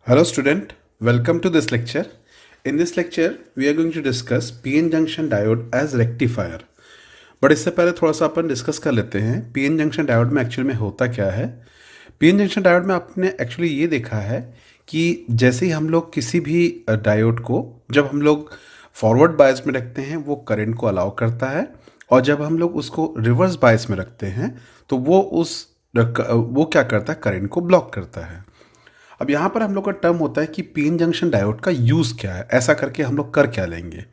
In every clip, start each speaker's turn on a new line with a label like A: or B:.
A: Hello student, welcome to this lecture. In this lecture, we are going to discuss PN junction diode as rectifier. But इससे पहले थोड़ा सा अपन discuss कर लेते हैं पीएन जंक्शन डायोड में एक्चुअल में होता क्या है। पीएन जंक्शन डायोड में आपने एक्चुअली ये देखा है कि जैसे ही हम लोग किसी भी डायोड को जब हम लोग फॉरवर्ड बायस में रखते हैं वो करंट को अलाउ करता है, और जब हम लोग उसको रिवर्स बायस में रखते हैं तो वो क्या करता है, करंट को ब्लॉक करता है। अब यहाँ पर हम लोग का टर्म होता है कि पीएन जंक्शन डायोड का यूज़ क्या है, ऐसा करके हम लोग कर क्या लेंगे।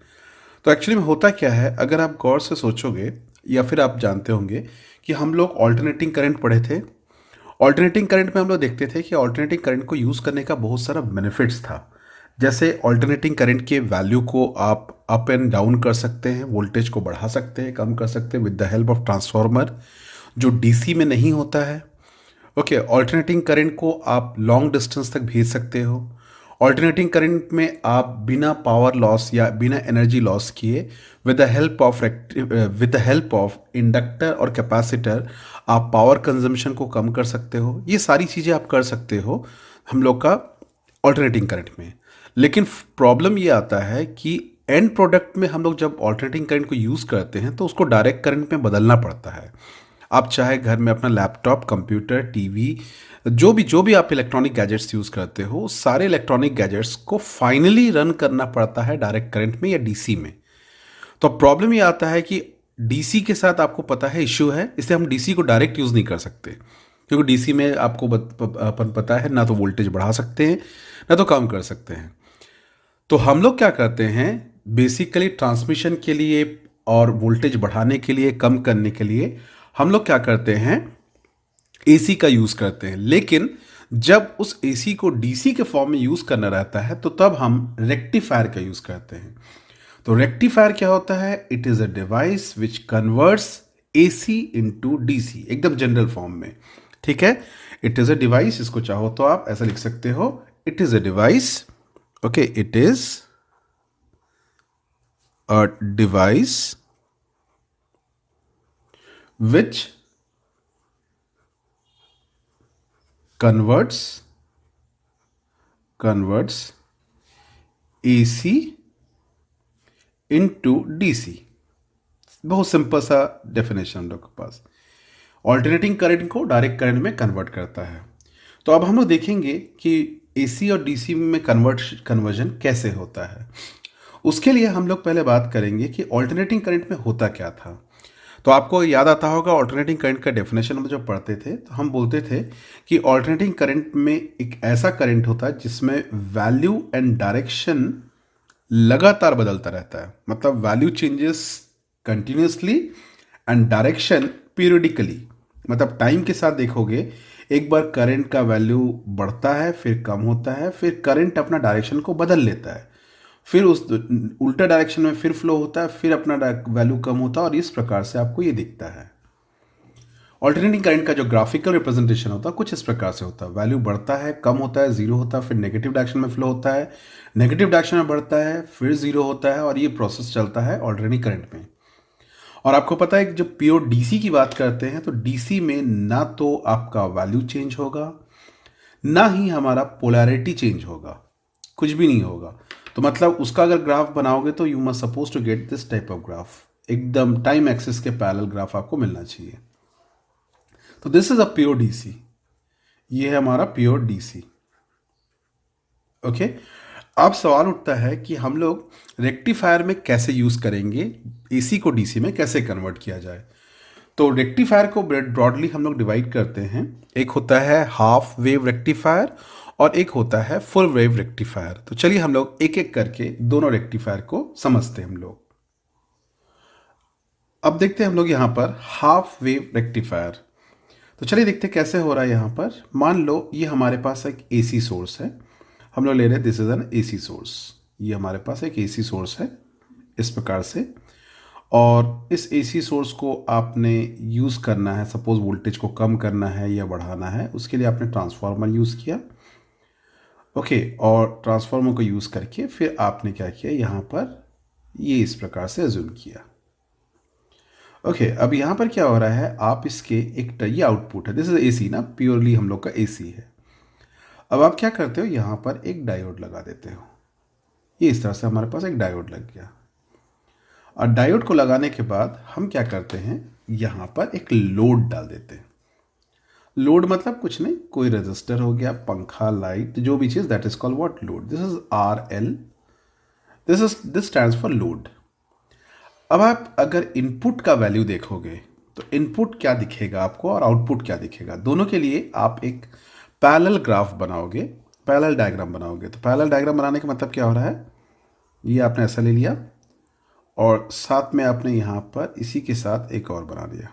A: तो एक्चुअली में होता क्या है, अगर आप गौर से सोचोगे या फिर आप जानते होंगे कि हम लोग ऑल्टरनेटिंग करंट पढ़े थे। ऑल्टरनेटिंग करंट में हम लोग देखते थे कि ऑल्टरनेटिंग करंट को यूज़ करने का बहुत सारा बेनिफिट्स था। जैसे ऑल्टरनेटिंग करंट के वैल्यू को आप अप एंड डाउन कर सकते हैं, वोल्टेज को बढ़ा सकते हैं, कम कर सकते हैं with the help of transformer, जो डीसी में नहीं होता है। ओके, ऑल्टरनेटिंग करंट को आप लॉन्ग डिस्टेंस तक भेज सकते हो। ऑल्टरनेटिंग करंट में आप बिना पावर लॉस या बिना एनर्जी लॉस किए with the help of inductor और कैपेसिटर आप पावर कंजम्पशन को कम कर सकते हो। ये सारी चीज़ें आप कर सकते हो हम लोग का ऑल्टरनेटिंग करंट में। लेकिन प्रॉब्लम ये आता है कि एंड प्रोडक्ट में हम लोग जब ऑल्टरनेटिंग करंट को यूज़ करते हैं तो उसको डायरेक्ट करंट में बदलना पड़ता है। आप चाहे घर में अपना लैपटॉप, कंप्यूटर, टीवी, जो भी आप इलेक्ट्रॉनिक गैजेट्स यूज़ करते हो, सारे इलेक्ट्रॉनिक गैजेट्स को फाइनली रन करना पड़ता है डायरेक्ट करंट में या डीसी में। तो प्रॉब्लम ये आता है कि डीसी के साथ आपको पता है इश्यू है, इसलिए हम डीसी को डायरेक्ट यूज़ नहीं कर सकते, क्योंकि डीसी में आपको अपन पता है ना तो वोल्टेज बढ़ा सकते हैं ना तो कम कर सकते हैं। तो हम लोग क्या करते हैं, बेसिकली ट्रांसमिशन के लिए और वोल्टेज बढ़ाने के लिए, कम करने के लिए हम लोग क्या करते हैं, एसी का यूज़ करते हैं। लेकिन जब उस एसी को डीसी के फॉर्म में यूज़ करना रहता है तो तब हम रेक्टिफायर का यूज़ करते हैं। तो रेक्टिफायर क्या होता है, it is a device which converts AC into DC, एकदम जनरल फॉर्म में। ठीक है, इट इज़ अ डिवाइस, इसको चाहो तो आप ऐसा लिख सकते हो, it is a device. Okay, it is a device which converts AC into DC। बहुत सिंपल सा डेफिनेशन हम लोग के पास, ऑल्टरनेटिंग करंट को डायरेक्ट करंट में कन्वर्ट करता है। तो अब हम लोग देखेंगे कि एसी और डीसी में कन्वर्जन कैसे होता है। उसके लिए हम लोग पहले बात करेंगे कि ऑल्टरनेटिंग करंट में होता क्या था। तो आपको याद आता होगा ऑल्टरनेटिंग करंट का डेफिनेशन हम जब पढ़ते थे तो हम बोलते थे कि ऑल्टरनेटिंग करंट में एक ऐसा करंट होता है जिसमें वैल्यू एंड डायरेक्शन लगातार बदलता रहता है, मतलब value changes continuously and direction periodically. मतलब टाइम के साथ देखोगे, एक बार करंट का वैल्यू बढ़ता है, फिर कम होता है, फिर करंट अपना डायरेक्शन को बदल लेता है, फिर उस उल्टा डायरेक्शन में फिर फ्लो होता है, फिर अपना वैल्यू कम होता है, और इस प्रकार से आपको ये दिखता है। ऑल्टरनेटिंग करंट का जो ग्राफिकल रिप्रेजेंटेशन होता है कुछ इस प्रकार से होता है, वैल्यू बढ़ता है, कम होता है, जीरो होता है, फिर नेगेटिव डायरेक्शन में फ्लो होता है, नेगेटिव डायरेक्शन में बढ़ता है, फिर जीरो होता है, और ये प्रोसेस चलता है ऑल्टरनेटिंग करंट में। और आपको पता है कि जब प्योर डीसी की बात करते हैं तो डीसी में ना तो आपका वैल्यू चेंज होगा, ना ही हमारा पोलैरिटी चेंज होगा, कुछ भी नहीं होगा। तो मतलब उसका अगर ग्राफ बनाओगे तो you must suppose to get this type of graph, एकदम टाइम एक्सिस के पैरेलल ग्राफ आपको मिलना चाहिए। तो this is a pure DC, ये है हमारा प्योर डीसी। ओके, अब सवाल उठता है कि हम लोग रेक्टिफायर में कैसे यूज करेंगे, एसी को डीसी में कैसे कन्वर्ट किया जाए। तो रेक्टिफायर को ब्रॉडली हम लोग डिवाइड करते हैं, एक होता है हाफ वेव रेक्टिफायर और एक होता है फुल वेव रेक्टिफायर। तो चलिए हम लोग एक एक करके दोनों रेक्टिफायर को समझते हैं हम लोग। अब देखते हैं हम लोग यहाँ पर हाफ वेव रेक्टिफायर। तो चलिए देखते हैं कैसे हो रहा है। यहाँ पर मान लो ये हमारे पास एक एसी सोर्स है, हम लोग ले रहे हैं this is an AC source, ये हमारे पास एक एसी सोर्स है इस प्रकार से, और इस एसी सोर्स को आपने यूज़ करना है, सपोज वोल्टेज को कम करना है या बढ़ाना है, उसके लिए आपने ट्रांसफार्मर यूज़ किया। ओके, और ट्रांसफार्मर को यूज़ करके फिर आपने क्या किया, यहाँ पर ये इस प्रकार से अज्यूम किया। ओके, अब यहाँ पर क्या हो रहा है, आप इसके एक ये आउटपुट है, दिस इज एसी ना, प्योरली हम लोग का एसी है। अब आप क्या करते हो, यहाँ पर एक डायोड लगा देते हो। ये इस तरह से हमारे पास एक डायोड लग गया। और डायोड को लगाने के बाद हम क्या करते हैं, यहाँ पर एक लोड डाल देते हैं। लोड मतलब कुछ नहीं, कोई रजिस्टर हो गया, पंखा, लाइट, जो भी चीज़, that is called what, load. This is RL, this stands for load. अब आप अगर इनपुट का वैल्यू देखोगे तो इनपुट क्या दिखेगा आपको और आउटपुट क्या दिखेगा, दोनों के लिए आप एक पैरेलल ग्राफ बनाओगे, पैरेलल डायग्राम बनाओगे। तो पैरेलल डायग्राम बनाने का मतलब क्या हो रहा है, ये आपने ऐसा ले लिया और साथ में आपने यहाँ पर इसी के साथ एक और बना दिया।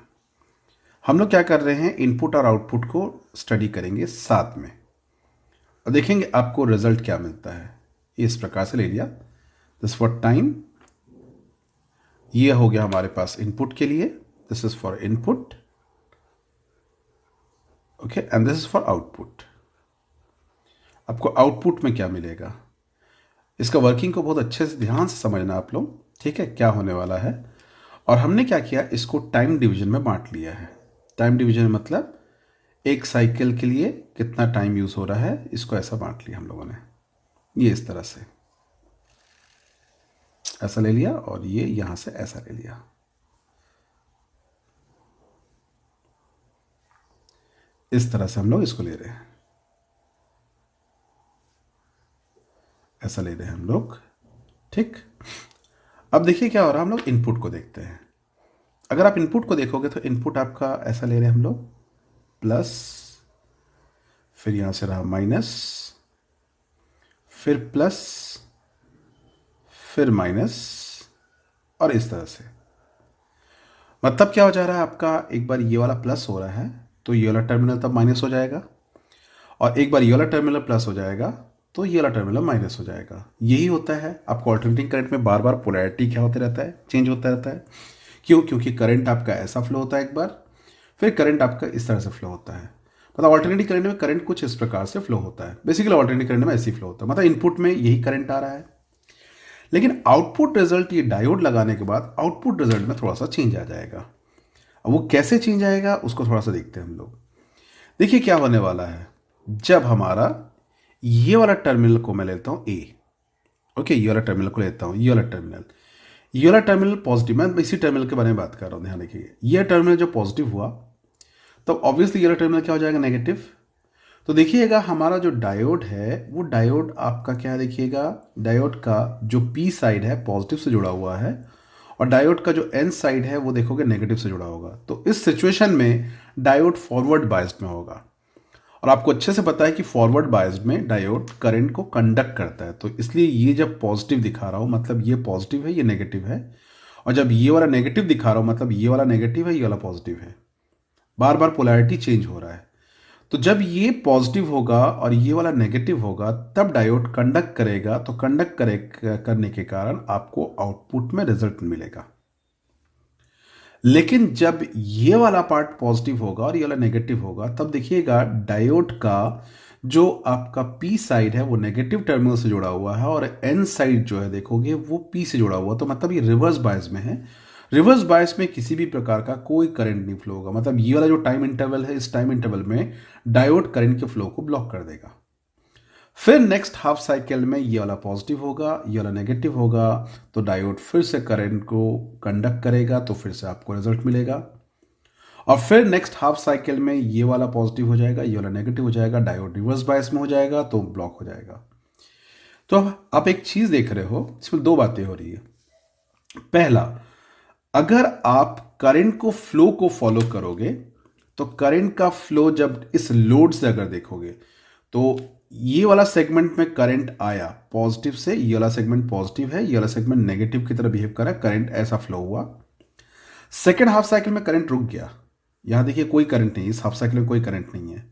A: हम लोग क्या कर रहे हैं, इनपुट और आउटपुट को स्टडी करेंगे साथ में और देखेंगे आपको रिजल्ट क्या मिलता है। इस प्रकार से ले लिया। दिस फॉर टाइम, ये हो गया हमारे पास इनपुट के लिए, this is for input, okay, and this is for output. आपको आउटपुट में क्या मिलेगा, इसका वर्किंग को बहुत अच्छे से ध्यान से समझना आप लोग, ठीक है, क्या होने वाला है। और हमने क्या किया, इसको टाइम डिवीजन में बांट लिया है। टाइम डिवीजन मतलब एक साइकिल के लिए कितना टाइम यूज हो रहा है, इसको ऐसा बांट लिया हम लोगों ने, ये इस तरह से ऐसा ले लिया और ये यहां से ऐसा ले लिया। इस तरह से हम लोग इसको ले रहे हैं, ऐसा ले रहे हैं हम लोग, ठीक। अब देखिए क्या हो रहा है, हम लोग इनपुट को देखते हैं। अगर आप इनपुट को देखोगे तो इनपुट आपका ऐसा ले रहे हैं हम लोग, प्लस, फिर यहां से रहा माइनस, फिर प्लस, फिर माइनस, और इस तरह से। मतलब क्या हो जा रहा है आपका, एक बार ये वाला प्लस हो रहा है तो ये वाला टर्मिनल तब माइनस हो जाएगा, और एक बार ये वाला टर्मिनल प्लस हो जाएगा तो ये वाला टर्मिनल माइनस हो जाएगा। यही होता है आपको अल्टरनेटिंग करंट में, बार बार पोलैरिटी क्या होते रहता है, चेंज होता रहता है। क्यों, क्योंकि करंट आपका ऐसा फ्लो होता है एक बार, फिर करंट आपका इस तरह से फ्लो होता है। मतलब अल्टरनेटिंग करंट में करंट कुछ इस प्रकार से फ्लो होता है, बेसिकली अल्टरनेटिंग करंट में ऐसी फ्लो होता है, मतलब इनपुट में यही करंट आ रहा है। लेकिन आउटपुट रिजल्ट, ये डायोड लगाने के बाद आउटपुट रिजल्ट में थोड़ा सा चेंज आ जाएगा। अब वो कैसे चेंज आएगा उसको थोड़ा सा देखते हैं हम लोग। देखिए क्या होने वाला है, जब हमारा ये वाला टर्मिनल को मैं लेता हूं ए, ओके, ये वाला टर्मिनल को लेता हूं, ये वाला टर्मिनल पॉजिटिव, मैं इसी टर्मिनल के बारे में बात कर रहा हूं, ध्यान रखिए। ये टर्मिनल जो पॉजिटिव हुआ तो ऑब्वियसली ये वाला टर्मिनल क्या हो जाएगा, नेगेटिव। तो देखिएगा हमारा जो डायोड है, वो डायोड आपका क्या है, देखिएगा डायोड का जो पी साइड है पॉजिटिव से जुड़ा हुआ है, और डायोड का जो एन साइड है वो देखोगे नेगेटिव से जुड़ा होगा। तो इस सिचुएशन में डायोड फॉरवर्ड बायस्ड में होगा, और आपको अच्छे से पता है कि फॉरवर्ड बायस्ड में डायोड करंट को कंडक्ट करता है। तो इसलिए ये जब पॉजिटिव दिखा रहा हूं मतलब ये पॉजिटिव है, ये नेगेटिव है, और जब ये वाला नेगेटिव दिखा रहा हूं मतलब ये वाला नेगेटिव है, ये वाला पॉजिटिव है। बार बार पोलैरिटी चेंज हो रहा है। तो जब ये पॉजिटिव होगा और ये वाला नेगेटिव होगा तब डायोड कंडक्ट करेगा, तो करने के कारण आपको आउटपुट में रिजल्ट मिलेगा। लेकिन जब ये वाला पार्ट पॉजिटिव होगा और ये वाला नेगेटिव होगा तब देखिएगा डायोड का जो आपका पी साइड है वो नेगेटिव टर्मिनल से जुड़ा हुआ है, और एन साइड जो है देखोगे वो पी से जुड़ा हुआ, तो मतलब ये रिवर्स बायस में है। रिवर्स बायस में किसी भी प्रकार का कोई करंट नहीं फ्लो होगा, मतलब ये वाला जो टाइम इंटरवल है, इस टाइम इंटरवल में डायोड करंट के फ्लो को ब्लॉक कर देगा। फिर नेक्स्ट हाफ साइकिल में ये वाला पॉजिटिव होगा, ये वाला नेगेटिव होगा, तो डायोड फिर से करंट को कंडक्ट करेगा, तो फिर से आपको रिजल्ट मिलेगा। और फिर नेक्स्ट हाफ साइकिल में ये वाला पॉजिटिव हो जाएगा, ये वाला नेगेटिव हो जाएगा, डायोड रिवर्स बायस में हो जाएगा, तो ब्लॉक हो जाएगा। तो अब आप एक चीज देख रहे हो, इसमें दो बातें हो रही है। पहला, अगर आप करंट को फ्लो को फॉलो करोगे तो करंट का फ्लो जब इस लोड से अगर देखोगे तो ये वाला सेगमेंट में करंट आया पॉजिटिव से, ये वाला सेगमेंट पॉजिटिव है, ये वाला सेगमेंट नेगेटिव की तरह बिहेव कर रहा है, करंट ऐसा फ्लो हुआ। सेकेंड हाफ साइकिल में करंट रुक गया, यहां देखिए कोई करंट नहीं, इस हाफ साइकिल में कोई करंट नहीं है।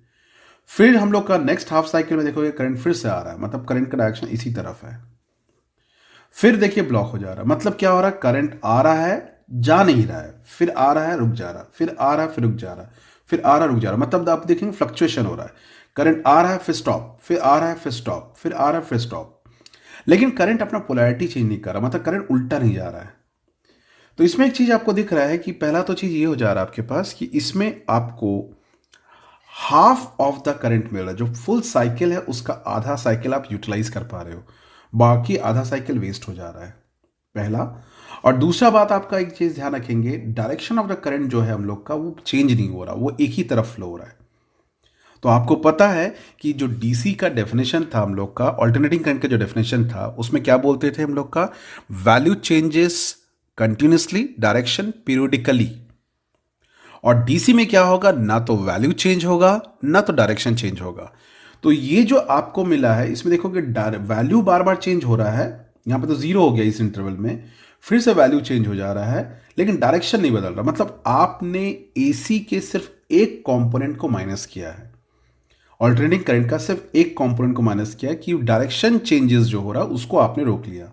A: फिर हम लोग का नेक्स्ट हाफ साइकिल में देखोगे करंट फिर से आ रहा है, मतलब करंट का डायरेक्शन इसी तरफ है। फिर देखिए ब्लॉक हो जा रहा है, मतलब क्या हो रहा है, करंट आ रहा है, जा नहीं रहा है, फिर आ रहा है, रुक जा रहा है, फिर आ रहा है, फिर रुक जा रहा है, फिर आ रहा है, रुक जा रहा है, मतलब आप देखेंगे फ्लक्चुएशन हो रहा है। करंट आ रहा है फिर स्टॉप, फिर आ रहा है फिर स्टॉप, फिर आ रहा है फिर स्टॉप। लेकिन करंट अपना पोलैरिटी चेंज नहीं कर रहा, मतलब करंट उल्टा नहीं जा रहा है। तो इसमें एक चीज आपको दिख रहा है कि पहला तो चीज ये हो जा रहा है आपके पास कि इसमें आपको हाफ ऑफ द करंट मिल रहा है, जो फुल साइकिल है उसका आधा साइकिल आप यूटिलाइज कर पा रहे हो, बाकी आधा साइकिल वेस्ट हो जा रहा है, पहला। और दूसरा बात, आपका एक चीज ध्यान रखेंगे, डायरेक्शन ऑफ द करंट जो है हम लोग का वो चेंज नहीं हो रहा, वो एक ही तरफ फ्लो हो रहा है। तो आपको पता है कि जो डीसी का डेफिनेशन था हम लोग का, ऑल्टरनेटिंग करंट का जो डेफिनेशन था, उसमें क्या बोलते थे हम लोग का, value changes continuously, direction periodically. और डीसी में क्या होगा, ना तो वैल्यू चेंज होगा ना तो डायरेक्शन चेंज होगा। तो ये जो आपको मिला है इसमें देखो कि वैल्यू बार बार चेंज हो रहा है, यहां पे तो जीरो हो गया इस इंटरवल में, फिर से वैल्यू चेंज हो जा रहा है, लेकिन डायरेक्शन नहीं बदल रहा। मतलब आपने एसी के सिर्फ एक कंपोनेंट को माइनस किया है, ऑल्टरनेटिंग करंट का सिर्फ एक कंपोनेंट को माइनस किया है, कि डायरेक्शन चेंजेस जो हो रहा है उसको आपने रोक लिया,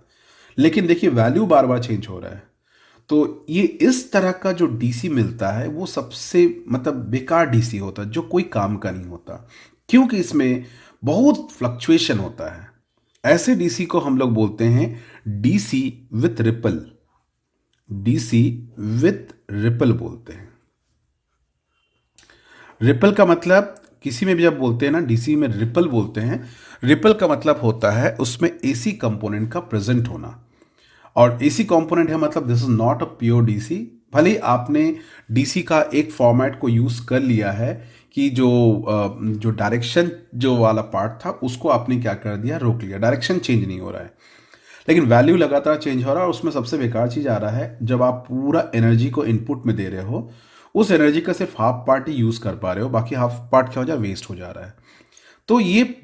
A: लेकिन देखिए वैल्यू बार बार चेंज हो रहा है। तो ये इस तरह का जो डीसी मिलता है वो सबसे मतलब बेकार डीसी होता है, जो कोई काम का नहीं होता, क्योंकि इसमें बहुत फ्लक्चुएशन होता है। ऐसे डीसी को हम लोग बोलते हैं DC with ripple, DC with ripple बोलते हैं। रिपल का मतलब, किसी में भी जब बोलते हैं ना डीसी में रिपल बोलते हैं, रिपल का मतलब होता है उसमें एसी कंपोनेंट का प्रेजेंट होना। और एसी कंपोनेंट है मतलब this is not a pure DC. भले ही आपने डीसी का एक फॉर्मेट को यूज कर लिया है कि जो डायरेक्शन जो वाला पार्ट था उसको आपने क्या कर दिया, रोक लिया, डायरेक्शन चेंज नहीं हो रहा है, लेकिन वैल्यू लगातार चेंज हो रहा है। और उसमें सबसे बेकार चीज आ रहा है, जब आप पूरा एनर्जी को इनपुट में दे रहे हो, उस एनर्जी का सिर्फ हाफ पार्ट ही यूज कर पा रहे हो, बाकी हाफ पार्ट क्या हो जाए, वेस्ट हो जा रहा है। तो ये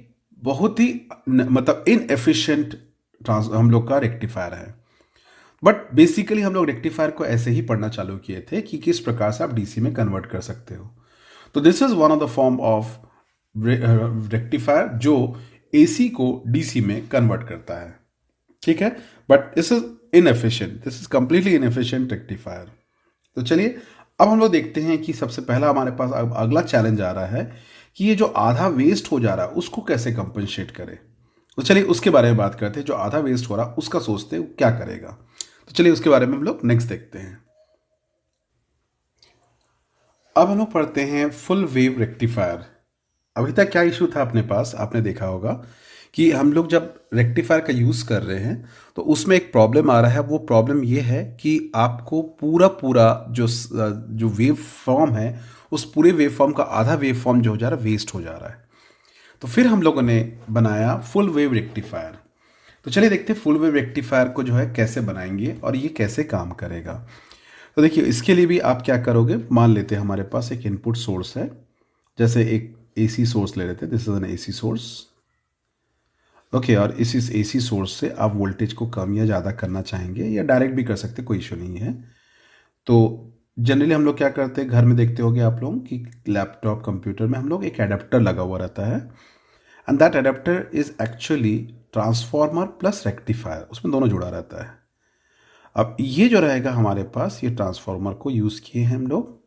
A: बहुत ही मतलब इनएफिशिएंट हम लोग का रेक्टिफायर है। बट बेसिकली हम लोग रेक्टिफायर को ऐसे ही पढ़ना चालू किए थे कि किस प्रकार से आप डीसी में कन्वर्ट कर सकते हो। तो this is one of the form of rectifier जो एसी को डीसी में कन्वर्ट करता है, ठीक है। But this is inefficient, this is completely inefficient rectifier. तो चलिए अब हम लोग देखते हैं कि सबसे पहला हमारे पास अब अगला चैलेंज आ रहा है कि ये जो आधा वेस्ट हो जा रहा है उसको कैसे कंपनसेट करें। तो चलिए उसके बारे में बात करते हैं, जो आधा वेस्ट हो रहा है उसका सोचते हैं वो क्या करेगा। तो चलिए उसके बारे में हम लोग नेक्स्ट देखते हैं। अब हम लोग पढ़ते हैं फुल वेव रेक्टिफायर। अभी तक क्या इशू था अपने पास, आपने देखा होगा कि हम लोग जब रेक्टिफायर का यूज़ कर रहे हैं तो उसमें एक प्रॉब्लम आ रहा है। वो प्रॉब्लम ये है कि आपको पूरा पूरा जो वेव फॉर्म है, उस पूरे वेव फॉर्म का आधा वेव फॉर्म जो हो जा रहा है वेस्ट हो जा रहा है। तो फिर हम लोगों ने बनाया फुल वेव रेक्टिफायर। तो चलिए देखते हैं फुल वेव रेक्टिफायर को जो है कैसे बनाएंगे और ये कैसे काम करेगा। तो देखिए इसके लिए भी आप क्या करोगे, मान लेते हैं हमारे पास एक इनपुट सोर्स है, जैसे एक एसी सोर्स ले लेते हैं, this is an AC source, okay. और इस एसी सोर्स से आप वोल्टेज को कम या ज़्यादा करना चाहेंगे या डायरेक्ट भी कर सकते, कोई इशू नहीं है। तो जनरली हम लोग क्या करते हैं, घर में देखते होंगे आप लोग कि लैपटॉप कंप्यूटर में हम लोग एक एडाप्टर लगा हुआ रहता है, and that adapter is actually transformer plus rectifier, उसमें दोनों जुड़ा रहता है। अब ये जो रहेगा हमारे पास, ये ट्रांसफॉर्मर को यूज़ किए हैं हम लोग।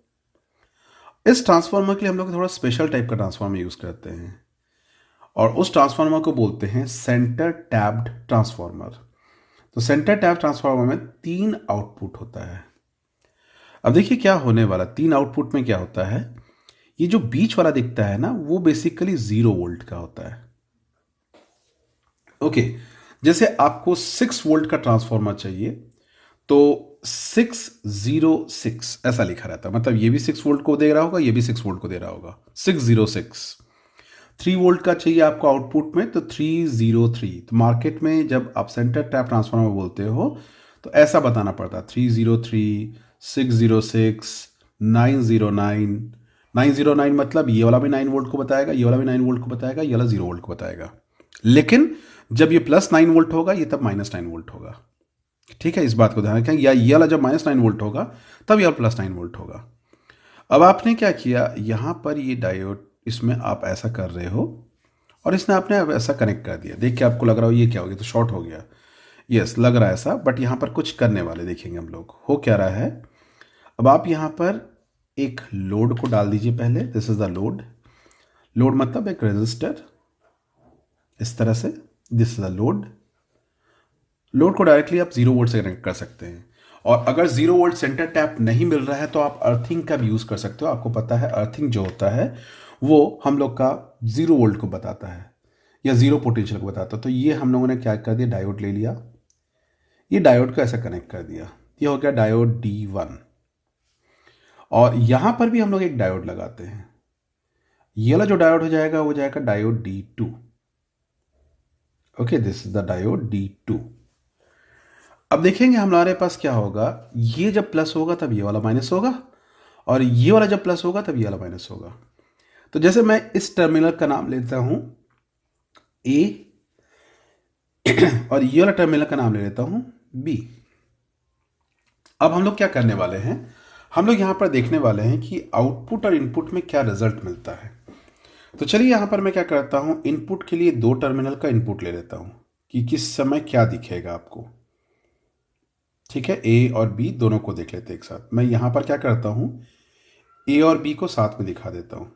A: इस ट्रांसफॉर्मर के लिए हम लोग थोड़ा स्पेशल टाइप का ट्रांसफॉर्मर यूज़ करते हैं, और उस ट्रांसफॉर्मर को बोलते हैं सेंटर टैप्ड ट्रांसफॉर्मर। तो सेंटर टैप ट्रांसफॉर्मर में 3 आउटपुट होता है। अब देखिए क्या होने वाला, 3 आउटपुट में क्या होता है, ये जो बीच वाला दिखता है ना, वो बेसिकली 0 वोल्ट का होता है, ओके। जैसे आपको 6 वोल्ट का ट्रांसफॉर्मर चाहिए तो 606 ऐसा लिखा रहता है, मतलब ये भी 6 वोल्ट को दे रहा होगा, ये भी 6 वोल्ट को दे रहा होगा, 606। 3 वोल्ट का चाहिए आपको आउटपुट में तो 303। तो मार्केट में जब आप सेंटर टैप ट्रांसफार्मर बोलते हो तो ऐसा बताना पड़ता है, 303, 606, 909। 909 मतलब ये वाला भी 9 वोल्ट को बताएगा, ये वाला भी 9 वोल्ट को बताएगा, ये वाला 0 वोल्ट को बताएगा। लेकिन जब ये +9 वोल्ट होगा, ये तब -9 वोल्ट होगा, ठीक है। इस बात को ध्यान रखें, या ये वाला जब -9 वोल्ट होगा तब यह +9 वोल्ट होगा। अब आपने क्या किया, यहां पर ये डायोड, इसमें आप ऐसा कर रहे हो और इसने आपने अब ऐसा कनेक्ट कर दिया। देख के आपको लग रहा हो ये क्या हो गया, तो शॉर्ट हो गया, यस लग रहा है ऐसा, बट यहां पर कुछ करने वाले देखेंगे हम लोग हो क्या रहा है। अब आप यहां पर एक लोड को डाल दीजिए पहले, this is the load. Load मतलब एक रेजिस्टर, इस तरह से, this is the load. Load को डायरेक्टली आप 0 वोल्ट से कनेक्ट कर सकते हैं, और अगर 0 वोल्ट सेंटर टैप नहीं मिल रहा है तो आप अर्थिंग का भी यूज़ कर सकते हो। आपको पता है अर्थिंग जो होता है वो हम लोग का 0 वोल्ट को बताता है या 0 पोटेंशियल को बताता है। तो ये हम लोगों ने क्या कर दिया, डायोड ले लिया, ये डायोड को ऐसा कनेक्ट कर दिया, ये हो गया डायोड D1। और यहां पर भी हम लोग एक डायोड लगाते हैं, ये वाला जो डायोड हो जाएगा वो जाएगा diode D2। Okay, this is the diode D2। अब देखेंगे हमारे पास क्या होगा, ये जब प्लस होगा तब ये वाला माइनस होगा, और ये वाला जब प्लस होगा तब ये वाला माइनस होगा। तो जैसे मैं इस टर्मिनल का नाम लेता हूं ए, और ये वाला टर्मिनल का नाम ले लेता हूं बी। अब हम लोग क्या करने वाले हैं, हम लोग यहां पर देखने वाले हैं कि आउटपुट और इनपुट में क्या रिजल्ट मिलता है। तो चलिए यहां पर मैं क्या करता हूं, इनपुट के लिए 2 टर्मिनल का इनपुट ले लेता हूं कि किस समय क्या दिखेगा आपको। ठीक है, ए और बी दोनों को देख लेते हैं एक साथ। मैं यहां पर क्या करता हूं, ए और बी को साथ में दिखा देता हूं,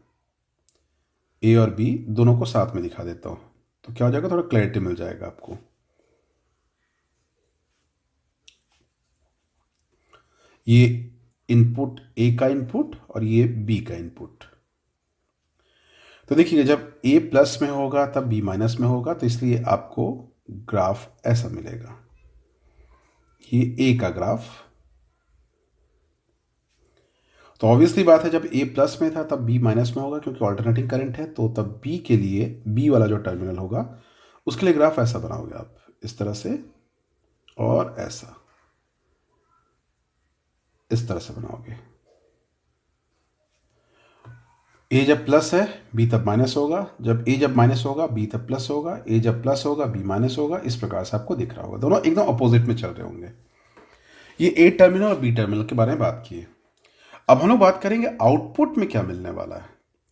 A: ए और बी दोनों को साथ में दिखा देता हूं। तो क्या हो जाएगा, थोड़ा क्लैरिटी मिल जाएगा आपको। ये इनपुट ए का इनपुट और ये बी का इनपुट। तो देखिए जब ए प्लस में होगा तब बी माइनस में होगा, तो इसलिए आपको ग्राफ ऐसा मिलेगा, ये ए का ग्राफ। तो ऑब्वियसली बात है, जब ए प्लस में था तब बी माइनस में होगा क्योंकि ऑल्टरनेटिंग करंट है। तो तब बी के लिए, बी वाला जो टर्मिनल होगा उसके लिए ग्राफ ऐसा बनाओगे आप, इस तरह से और ऐसा, इस तरह से बनाओगे। ए जब प्लस है बी तब माइनस होगा, जब ए जब माइनस होगा बी तब प्लस होगा, ए जब प्लस होगा बी माइनस होगा। इस प्रकार से आपको दिख रहा होगा, दोनों एकदम अपोजिट में चल रहे होंगे। ये ए टर्मिनल और बी टर्मिनल के बारे में बात की है। अब हम लोग बात करेंगे आउटपुट में क्या मिलने वाला है।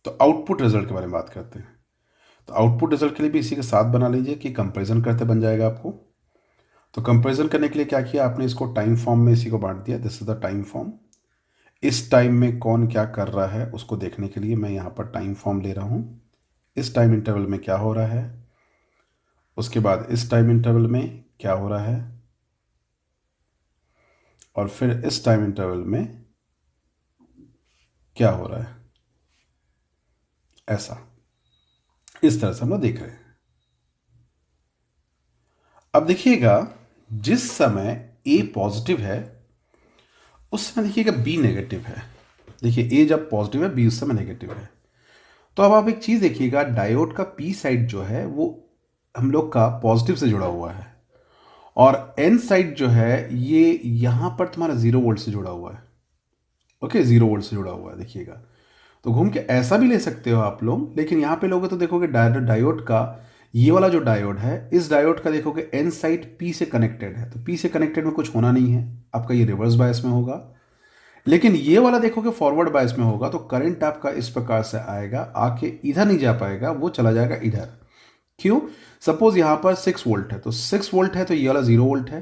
A: तो आउटपुट रिजल्ट के बारे में बात करते हैं। तो आउटपुट रिजल्ट के लिए भी इसी के साथ बना लीजिए कि कंपैरिजन करते बन जाएगा आपको। तो कंपैरिजन करने के लिए क्या किया आपने, इसको टाइम फॉर्म में इसी को बांट दिया, this is the time form. इस टाइम में कौन क्या कर रहा है उसको देखने के लिए मैं यहाँ पर टाइम फॉर्म ले रहा हूँ, इस टाइम इंटरवल में क्या हो रहा है, उसके बाद इस टाइम इंटरवल में क्या हो रहा है, और फिर इस टाइम इंटरवल में क्या हो रहा है। ऐसा, इस तरह से हम लोग देख रहे हैं। अब देखिएगा जिस समय ए पॉजिटिव है उस समय देखिएगा बी नेगेटिव है। देखिए ए जब पॉजिटिव है बी उस समय नेगेटिव है। तो अब आप एक चीज देखिएगा, डायोड का पी साइड जो है वो हम लोग का पॉजिटिव से जुड़ा हुआ है, और एन साइड जो है ये यहां पर तुम्हारा 0 वोल्ट से जुड़ा हुआ है। ओके, 0 वोल्ट से जुड़ा हुआ है देखिएगा। तो घूम के ऐसा भी ले सकते हो आप लोग, लेकिन यहां पे लोगे तो देखोगे डायोड का, ये वाला जो डायोड है इस डायोड का देखोगे एन साइड पी से कनेक्टेड है। तो पी से कनेक्टेड में कुछ होना नहीं है, आपका ये रिवर्स बायस में होगा। लेकिन ये वाला देखोगे फॉरवर्ड बायस में होगा, तो करंट आपका इस प्रकार से आएगा, आके इधर नहीं जा पाएगा, वो चला जाएगा इधर। क्यों, सपोज यहां पर 6 वोल्ट है, तो 6 वोल्ट है तो ये वाला 0 वोल्ट है।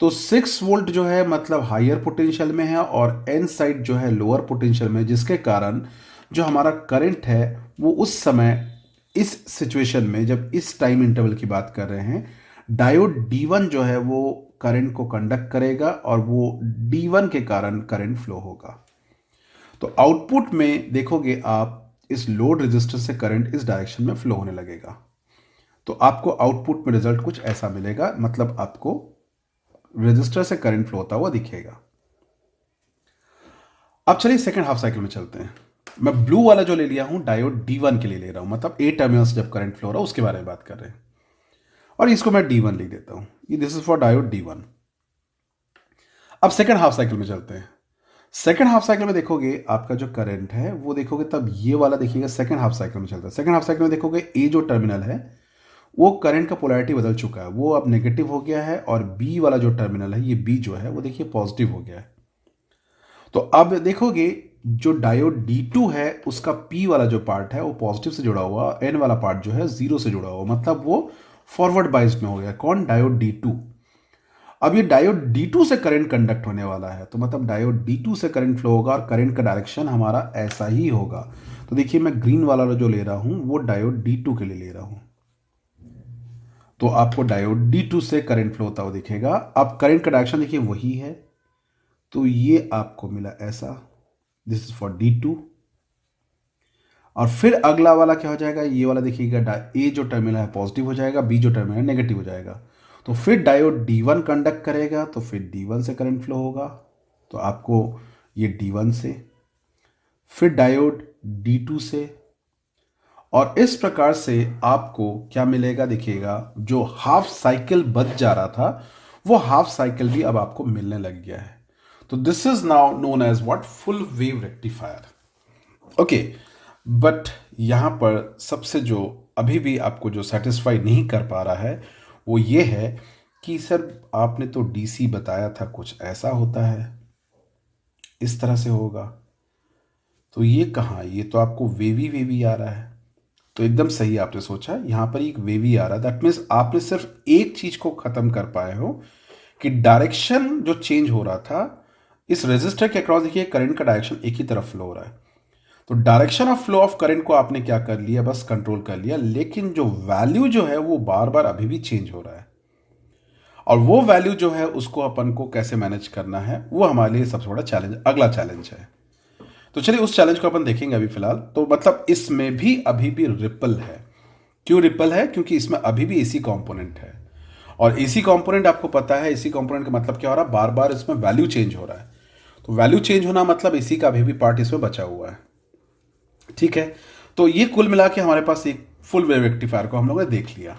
A: तो 6 वोल्ट जो है मतलब हायर पोटेंशियल में है, और एन साइड जो है लोअर पोटेंशियल में, जिसके कारण जो हमारा करंट है वो उस समय इस सिचुएशन में, जब इस टाइम इंटरवल की बात कर रहे हैं, डायोड D1 जो है वो करंट को कंडक्ट करेगा और वो D1 के कारण करंट फ्लो होगा। तो आउटपुट में देखोगे आप इस लोड रेजिस्टर से करंट इस डायरेक्शन में फ्लो होने लगेगा। तो आपको आउटपुट में रिजल्ट कुछ ऐसा मिलेगा, मतलब आपको रेजिस्टर से करंट फ्लो होता हुआ दिखेगा। अब चलिए सेकंड हाफ साइकिल में चलते हैं। मैं ब्लू वाला जो ले लिया हूं डायोड D1 के लिए ले रहा हूं, मतलब ए टर्मिनल से जब करंट फ्लो हो रहा है उसके बारे में बात कर रहे हैं, और इसको मैं D1 लिख देता हूं, ये this is for diode D1। अब सेकंड हाफ साइकिल में चलते हैं। सेकंड हाफ साइकिल में देखोगे आपका जो करंट है वो देखोगे तब ये वाला देखिएगा, सेकंड हाफ साइकिल में चलता है। सेकंड हाफ साइकिल में देखोगे ए जो टर्मिनल है वो करंट का पोलैरिटी बदल चुका है, वो अब नेगेटिव हो गया है, और बी वाला जो टर्मिनल है, ये बी जो है वो देखिए पॉजिटिव हो गया है। तो अब देखोगे जो डायोड D2 है उसका P वाला जो पार्ट है वो पॉजिटिव से जुड़ा हुआ, N वाला पार्ट जो है 0 से जुड़ा हुआ, मतलब वो फॉरवर्ड बाइस में हो गया। कौन, डायोड D2। अब ये डायोड D2 से करंट कंडक्ट होने वाला है, तो मतलब डायोड D2 से करंट फ्लो होगा, और करंट का डायरेक्शन हमारा ऐसा ही होगा। तो देखिए मैं ग्रीन वाला जो ले रहा हूं वो डायोड D2 के लिए ले रहा हूं, तो आपको डायोड D2 से करंट फ्लो होता हुआ दिखेगा। अब करंट का डायरेक्शन देखिए वही है, तो ये आपको मिला ऐसा, दिस इज फॉर D2। और फिर अगला वाला क्या हो जाएगा, ये वाला देखिएगा, ए जो टर्मिनल है पॉजिटिव हो जाएगा, बी जो टर्मिनल है नेगेटिव हो जाएगा। तो फिर डायोड D1 कंडक्ट करेगा, तो फिर D1 से करंट फ्लो होगा, तो आपको ये D1 से, फिर डायोड D2 से, और इस प्रकार से आपको क्या मिलेगा देखिएगा, जो हाफ साइकिल बच जा रहा था वो हाफ साइकिल भी अब आपको मिलने लग गया है। तो this is now known as what, full wave rectifier. Okay, but यहां पर सबसे जो अभी भी आपको जो सेटिस्फाई नहीं कर पा रहा है वो ये है कि सर आपने तो डीसी बताया था, कुछ ऐसा होता है, इस तरह से होगा, तो ये कहाँ, ये तो आपको वेवी वेवी आ रहा है। तो एकदम सही आपने सोचा, यहाँ पर एक वेवी आ रहा है, दैट मीन्स आपने सिर्फ एक चीज को खत्म कर पाए हो कि डायरेक्शन जो चेंज हो रहा था इस रेजिस्टर के अक्रॉस, देखिए करंट का डायरेक्शन एक ही तरफ फ्लो हो रहा है, तो direction of flow of current को आपने क्या कर लिया, बस कंट्रोल कर लिया, लेकिन जो वैल्यू जो है वो बार बार अभी भी चेंज हो रहा है, और वो वैल्यू जो है उसको अपन को कैसे मैनेज करना है वो हमारे लिए सबसे बड़ा चैलेंज, अगला चैलेंज है। तो चलिए उस चैलेंज को अपन देखेंगे अभी फिलहाल। तो मतलब इसमें भी अभी भी रिपल है। क्यों रिपल है, क्योंकि इसमें अभी भी एसी कंपोनेंट है, और एसी कंपोनेंट आपको पता है, एसी कंपोनेंट का मतलब क्या हो रहा है, बार बार इसमें वैल्यू चेंज हो रहा है, तो वैल्यू चेंज होना मतलब एसी का अभी भी पार्ट इसमें बचा हुआ है। ठीक है, तो ये कुल मिला के हमारे पास एक फुल वेव रेक्टिफायर को हम लोगों ने देख लिया।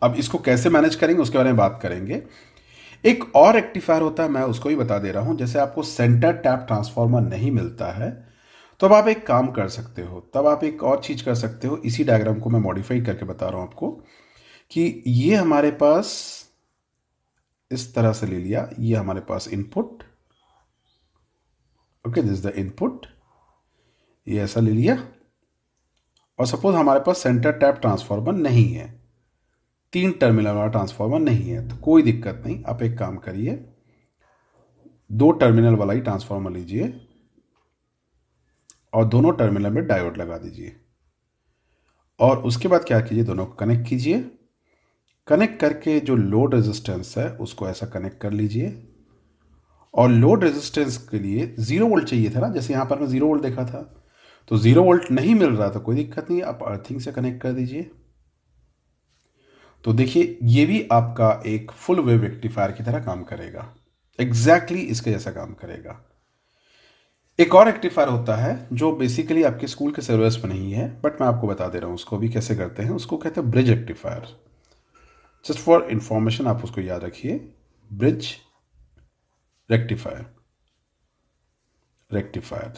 A: अब इसको कैसे मैनेज करेंगे उसके बारे में बात करेंगे। एक और रेक्टिफायर होता है, मैं उसको भी बता दे रहा हूं। जैसे आपको सेंटर टैप ट्रांसफार्मर नहीं मिलता है तो अब आप एक काम कर सकते हो, तब आप एक और चीज कर सकते हो, इसी डायग्राम को मैं मॉडिफाई करके बता रहा हूं आपको, कि ये हमारे पास इस तरह से ले लिया, ये हमारे पास input, okay this is the input, ये ऐसा ले लिया, और सपोज हमारे पास सेंटर टैप ट्रांसफार्मर नहीं है, 3 टर्मिनल वाला ट्रांसफार्मर नहीं है, तो कोई दिक्कत नहीं, आप एक काम करिए, 2 टर्मिनल वाला ही ट्रांसफार्मर लीजिए और दोनों टर्मिनल में डायोड लगा दीजिए, और उसके बाद क्या कीजिए, दोनों को कनेक्ट कीजिए, कनेक्ट करके जो लोड रेजिस्टेंस है उसको ऐसा कनेक्ट कर लीजिए, और लोड रेजिस्टेंस के लिए 0 वोल्ट चाहिए था ना, जैसे यहां पर मैं 0 वोल्ट देखा था, तो 0 वोल्ट नहीं मिल रहा था, कोई दिक्कत नहीं, आप अर्थिंग से कनेक्ट कर दीजिए। तो देखिए ये भी आपका एक फुल वेव रेक्टिफायर की तरह काम करेगा, एग्जैक्टली इसके जैसा काम करेगा। एक और रेक्टिफायर होता है जो बेसिकली आपके स्कूल के सिलेबस में नहीं है, बट मैं आपको बता दे रहा हूं उसको भी कैसे करते हैं, उसको कहते हैं bridge rectifier. Just for information आप उसको याद रखिए, ब्रिज रेक्टिफायर, रेक्टिफायर।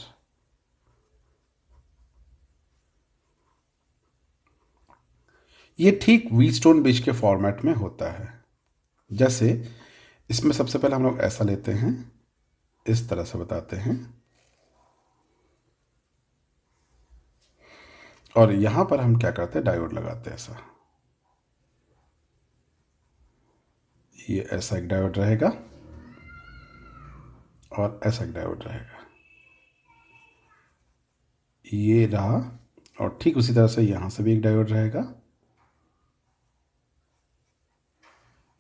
A: ये ठीक व्हीटस्टोन ब्रिज के फॉर्मेट में होता है। जैसे इसमें सबसे पहले हम लोग ऐसा लेते हैं, इस तरह से बताते हैं, और यहां पर हम क्या करते हैं, डायोड लगाते हैं ऐसा, ये ऐसा एक डायोड रहेगा और ऐसा एक डायोड रहेगा, ये रहा, और ठीक उसी तरह से यहां से भी एक डायोड रहेगा।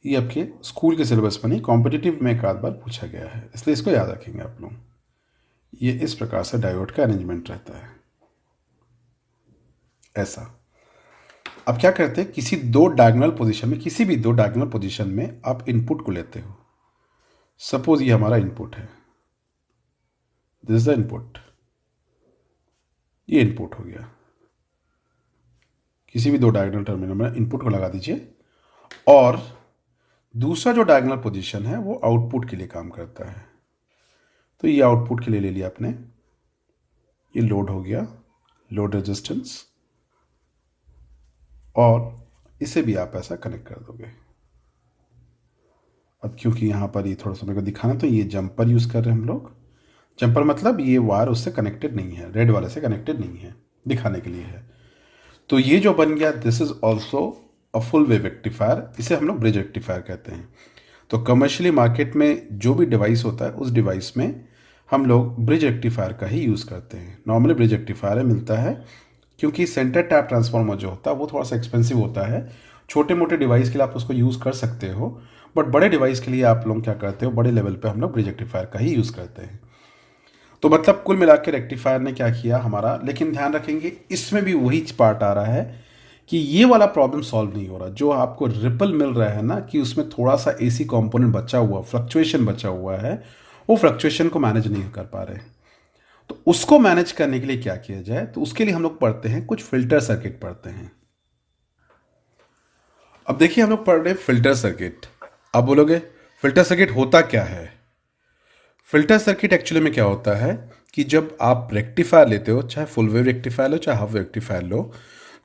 A: ये आपके स्कूल के सिलेबस में नहीं, कॉम्पिटिटिव में एक आध बार पूछा गया है, इसलिए इसको याद रखेंगे आप लोग। ये इस प्रकार से डायोड का अरेंजमेंट रहता है, ऐसा। अब क्या करते हैं, किसी दो डायगोनल पोजीशन में, किसी भी दो डायगोनल पोजीशन में आप इनपुट को लेते हो। सपोज ये हमारा इनपुट है, दिस इज द इनपुट, ये इनपुट हो गया, किसी भी दो डायगोनल टर्मिनल में इनपुट को लगा दीजिए, और दूसरा जो डायगोनल पोजीशन है वो आउटपुट के लिए काम करता है, तो ये आउटपुट के लिए ले लिया आपने, ये लोड हो गया, लोड रेजिस्टेंस, और इसे भी आप ऐसा कनेक्ट कर दोगे। अब क्योंकि यहां पर ये थोड़ा सा मेरे को दिखाना, तो ये जंपर यूज कर रहे हैं हम लोग। जंपर मतलब ये वायर उससे कनेक्टेड नहीं है, रेड वाले से कनेक्टेड नहीं है, दिखाने के लिए है। तो ये जो बन गया, this is also a full wave rectifier, इसे हम लोग ब्रिज रेक्टिफायर कहते हैं। तो कमर्शियली मार्केट में जो भी डिवाइस होता है उस डिवाइस में हम लोग ब्रिज रेक्टिफायर का ही यूज़ करते हैं। नॉर्मली ब्रिज रेक्टिफायर मिलता है, क्योंकि सेंटर टैप ट्रांसफार्मर जो होता है वो थोड़ा सा एक्सपेंसिव होता है। छोटे मोटे डिवाइस के लिए आप उसको यूज़ कर सकते हो, बट बड़े डिवाइस के लिए आप लोग क्या करते हो, बड़े लेवल पे हम लोग ब्रिज रेक्टिफायर का ही यूज़ करते हैं। तो मतलब कुल मिला के रेक्टिफायर ने क्या किया हमारा, लेकिन ध्यान रखेंगे इसमें भी वही पार्ट आ रहा है कि ये वाला प्रॉब्लम सॉल्व नहीं हो रहा। जो आपको रिपल मिल रहा है ना, कि उसमें थोड़ा सा एसी कंपोनेंट बचा हुआ, फ्लक्चुएशन बचा हुआ है, वो फ्लक्चुएशन को मैनेज नहीं कर पा रहे। तो उसको मैनेज करने के लिए क्या किया जाए, तो उसके लिए हम लोग पढ़ते हैं कुछ फिल्टर सर्किट पढ़ते हैं। अब देखिए हम लोग पढ़ रहे हैं फिल्टर सर्किट। अब बोलोगे फिल्टर सर्किट होता क्या है। फिल्टर सर्किट एक्चुअली में क्या होता है कि जब आप रेक्टिफायर लेते हो, चाहे फुल वेव रेक्टिफायर लो चाहे हाफ वेव रेक्टिफायर लो,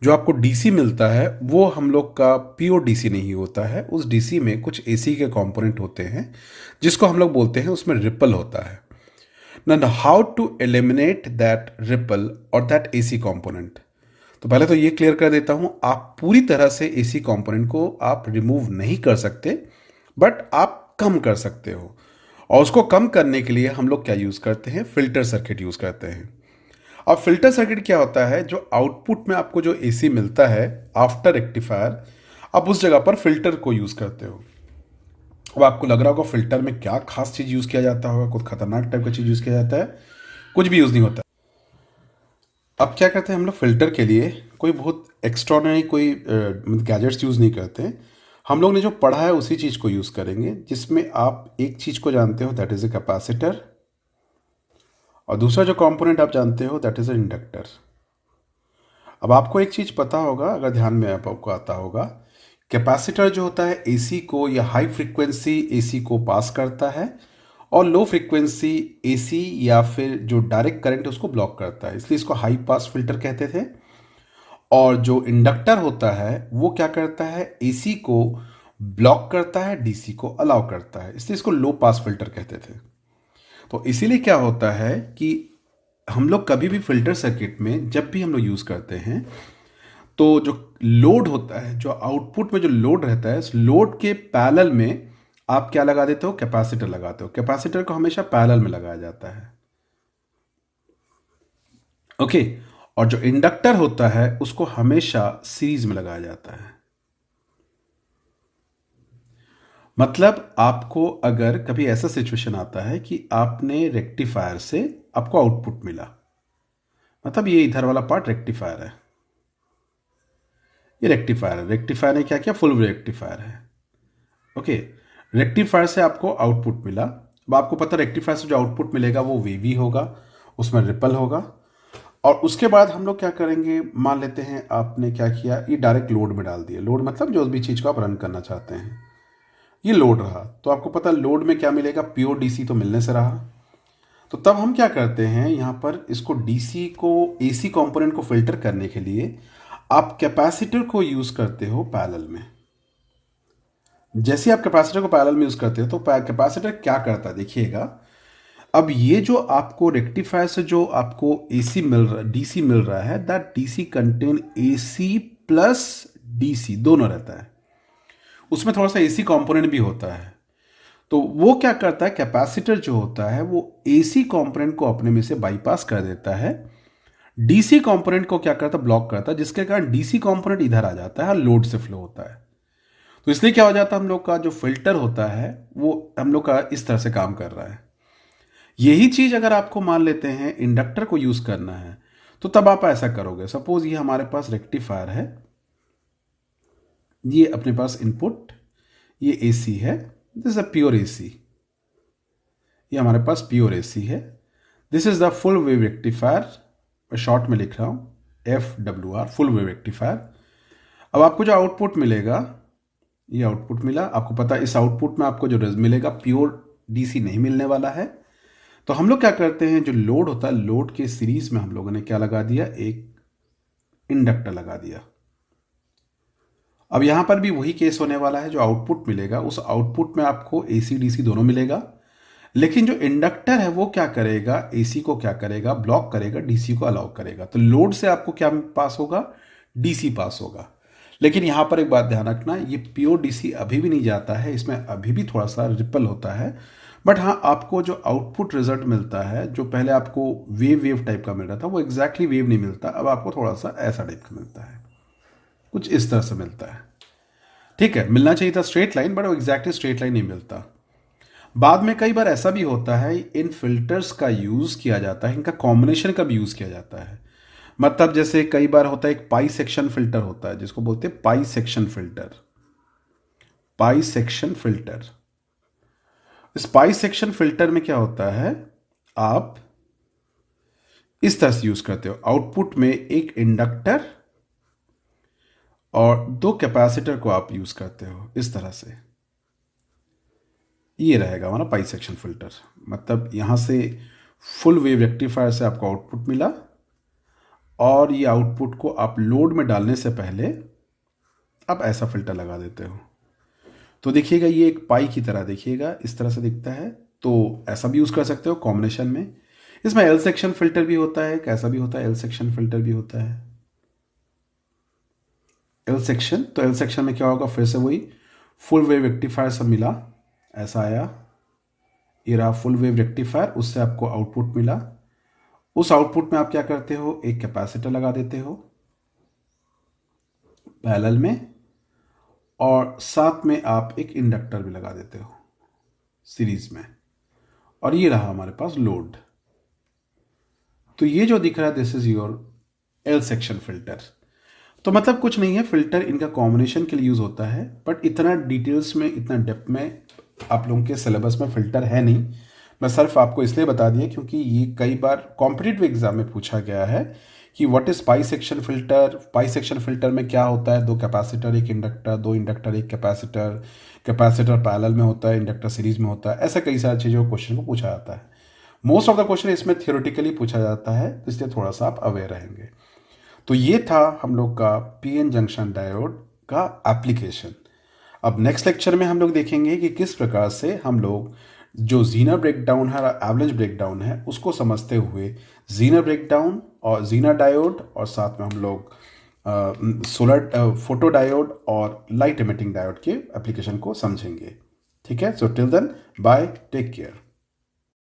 A: जो आपको डीसी मिलता है वो हम लोग का प्योर डीसी नहीं होता है। उस डीसी में कुछ एसी के कंपोनेंट होते हैं जिसको हम लोग बोलते हैं उसमें रिपल होता है। ना how to eliminate that ripple और दैट एसी कंपोनेंट। तो पहले तो ये क्लियर कर देता हूं, आप पूरी तरह से एसी कंपोनेंट को आप रिमूव नहीं कर सकते, बट आप कम कर सकते हो। और उसको कम करने के लिए हम लोग क्या यूज करते हैं, फिल्टर सर्किट यूज करते हैं। अब फिल्टर सर्किट क्या होता है, जो आउटपुट में आपको जो एसी मिलता है आफ्टर रेक्टिफायर, आप उस जगह पर फिल्टर को यूज करते हो। अब आपको लग रहा होगा फिल्टर में क्या खास चीज यूज किया जाता होगा, कुछ खतरनाक टाइप का चीज यूज किया जाता है। कुछ भी यूज नहीं होता। अब क्या करते हैं हम लोग फिल्टर के लिए कोई बहुत एक्स्ट्रॉर्डनरी कोई गैजेट्स यूज नहीं करते। हम लोग ने जो पढ़ा है उसी चीज को यूज करेंगे, जिसमें आप एक चीज को जानते हो दैट इज ए कैपेसिटर, और दूसरा जो कंपोनेंट आप जानते हो दैट इज ए इंडक्टर। अब आपको एक चीज पता होगा, अगर ध्यान में आपको आता होगा, कैपेसिटर जो होता है एसी को या हाई फ्रीक्वेंसी एसी को पास करता है, और लो फ्रीक्वेंसी एसी या फिर जो डायरेक्ट करंट उसको ब्लॉक करता है, इसलिए इसको हाई पास फिल्टर कहते थे। और जो इंडक्टर होता है वो क्या करता है, एसी को ब्लॉक करता है, डीसी को अलाउ करता है, इसलिए इसको लो पास फिल्टर कहते थे। तो इसीलिए क्या होता है कि हम लोग कभी भी फिल्टर सर्किट में जब भी हम लोग यूज करते हैं, तो जो लोड होता है, जो आउटपुट में जो लोड रहता है, इस लोड के पैरेलल में आप क्या लगा देते हो, कैपेसिटर लगाते हो। कैपेसिटर को हमेशा पैरेलल में लगाया जाता है, ओके। और जो इंडक्टर होता है उसको हमेशा सीरीज में लगाया जाता है। मतलब आपको अगर कभी ऐसा सिचुएशन आता है कि आपने रेक्टिफायर से आपको आउटपुट मिला, मतलब ये इधर वाला पार्ट रेक्टिफायर है, ये रेक्टिफायर है। रेक्टिफायर ने क्या किया, फुल रेक्टिफायर है, ओके। रेक्टिफायर से आपको आउटपुट मिला। अब आपको पता रेक्टिफायर से जो आउटपुट मिलेगा वो वेवी होगा, उसमें रिपल होगा। और उसके बाद हम लोग क्या करेंगे, मान लेते हैं आपने क्या किया, ये डायरेक्ट लोड में डाल दिया। लोड मतलब जो भी चीज़ को आप रन करना चाहते हैं, ये लोड रहा। तो आपको पता लोड में क्या मिलेगा, प्योर डीसी तो मिलने से रहा। तो तब हम क्या करते हैं, यहाँ पर इसको डीसी को एसी कंपोनेंट को फिल्टर करने के लिए आप कैपेसिटर को यूज करते हो पैरेलल में। जैसे आप कैपेसिटर को पैरेलल में यूज करते हो तो कैपेसिटर क्या करता है देखिएगा। अब ये जो आपको रेक्टिफायर से जो आपको एसी मिल रहा, डीसी मिल रहा है, that DC contain AC plus DC दोनों रहता है। उसमें थोड़ा सा एसी कंपोनेंट भी होता है। तो वो क्या करता है, कैपेसिटर जो होता है वो एसी कंपोनेंट को अपने में से बाईपास कर देता है, डीसी कंपोनेंट को क्या करता है, ब्लॉक करता है, जिसके कारण डीसी कंपोनेंट इधर आ जाता है, लोड से फ्लो होता है। तो इसलिए क्या हो जाता है, हम लोग का जो फिल्टर होता है वो हम लोग का इस तरह से काम कर रहा है। यही चीज अगर आपको मान लेते हैं इंडक्टर को यूज करना है, तो तब आप ऐसा करोगे। सपोज ये हमारे पास रेक्टिफायर है, ये अपने पास इनपुट, ये एसी है, this is a pure AC, ये हमारे पास प्योर एसी है। This is the full wave rectifier, मैं शॉर्ट में लिख रहा हूं FWR, फुल वेव रेक्टिफायर। अब आपको जो आउटपुट मिलेगा, ये आउटपुट मिला। आपको पता है इस आउटपुट में आपको जो मिलेगा प्योर डीसी नहीं मिलने वाला है। तो हम लोग क्या करते हैं, जो लोड होता है, लोड के सीरीज में हम लोगों ने क्या लगा दिया, एक इंडक्टर लगा दिया। अब यहां पर भी वही केस होने वाला है, जो आउटपुट मिलेगा उस आउटपुट में आपको एसी डीसी दोनों मिलेगा, लेकिन जो इंडक्टर है वो क्या करेगा, एसी को क्या करेगा, ब्लॉक करेगा, डीसी को अलाउ करेगा। तो लोड से आपको क्या पास होगा, डीसी पास होगा। लेकिन यहां पर एक बात ध्यान रखना, ये प्योर डीसी अभी भी नहीं जाता है, इसमें अभी भी थोड़ा सा रिपल होता है। बट हाँ, आपको जो आउटपुट रिजल्ट मिलता है, जो पहले आपको वेव वेव टाइप का मिल रहा था, वो एग्जैक्टली वेव नहीं मिलता, अब आपको थोड़ा सा ऐसा टाइप का मिलता है, कुछ इस तरह से मिलता है। ठीक है, मिलना चाहिए था स्ट्रेट लाइन, बट वो एग्जैक्टली स्ट्रेट लाइन नहीं मिलता। बाद में कई बार ऐसा भी होता है इन फिल्टर्स का यूज़ किया जाता है, इनका कॉम्बिनेशन का भी यूज़ किया जाता है। मतलब जैसे कई बार होता है एक पाई सेक्शन फिल्टर होता है जिसको बोलते हैं पाई सेक्शन फिल्टर। पाई सेक्शन फिल्टर, इस पाई सेक्शन फिल्टर में क्या होता है, आप इस तरह से यूज करते हो, आउटपुट में एक इंडक्टर और दो कैपेसिटर को आप यूज करते हो इस तरह से। ये रहेगा हमारा पाई सेक्शन फिल्टर। मतलब यहां से फुल वेव रेक्टिफायर से आपको आउटपुट मिला और ये आउटपुट को आप लोड में डालने से पहले आप ऐसा फिल्टर लगा देते हो। तो देखिएगा ये एक पाई की तरह देखिएगा, इस तरह से दिखता है। तो ऐसा भी यूज कर सकते हो कॉम्बिनेशन में। इसमें एल सेक्शन फिल्टर भी होता है, कैसा भी होता है, एल सेक्शन फिल्टर भी होता है। एल सेक्शन, तो एल सेक्शन में क्या होगा, फिर से वही फुल वेव रेक्टिफायर सब मिला, ऐसा आया, ये रहा फुल वेव रेक्टिफायर, उससे आपको आउटपुट मिला। उस आउटपुट में आप क्या करते हो, एक कैपेसिटर लगा देते हो पैरेलल में, और साथ में आप एक इंडक्टर भी लगा देते हो सीरीज में, और ये रहा हमारे पास लोड। तो ये जो दिख रहा है this is your L section filter. तो मतलब कुछ नहीं है, फिल्टर इनका कॉम्बिनेशन के लिए यूज होता है, बट इतना डिटेल्स में, इतना डेप्थ में आप लोगों के सिलेबस में फिल्टर है नहीं। मैं सिर्फ आपको इसलिए बता दिया क्योंकि ये कई बार कॉम्पिटिटिव एग्जाम में पूछा गया है कि what is pi section filter. Pi section filter में क्या होता है, दो कैपेसिटर एक इंडक्टर, दो इंडक्टर एक कैपेसिटर, कैपेसिटर पैरेलल में होता है, इंडक्टर सीरीज में होता है, ऐसा कई सारी चीज़ों क्वेश्चन को पूछा जाता है। मोस्ट ऑफ द क्वेश्चन इसमें थियोरेटिकली पूछा जाता है, तो इसलिए थोड़ा सा आप अवेयर रहेंगे। तो ये था हम लोग का पीएन जंक्शन डायोड का एप्लीकेशन। अब नेक्स्ट लेक्चर में हम लोग देखेंगे कि किस प्रकार से हम लोग जो जीनर ब्रेकडाउन है और एवरेज ब्रेकडाउन है उसको समझते हुए जीनर ब्रेकडाउन और जीनर डायोड, और साथ में हम लोग सोलर फोटो डायोड और लाइट एमिटिंग डायोड के एप्लीकेशन को समझेंगे। ठीक है, so till then bye, take care.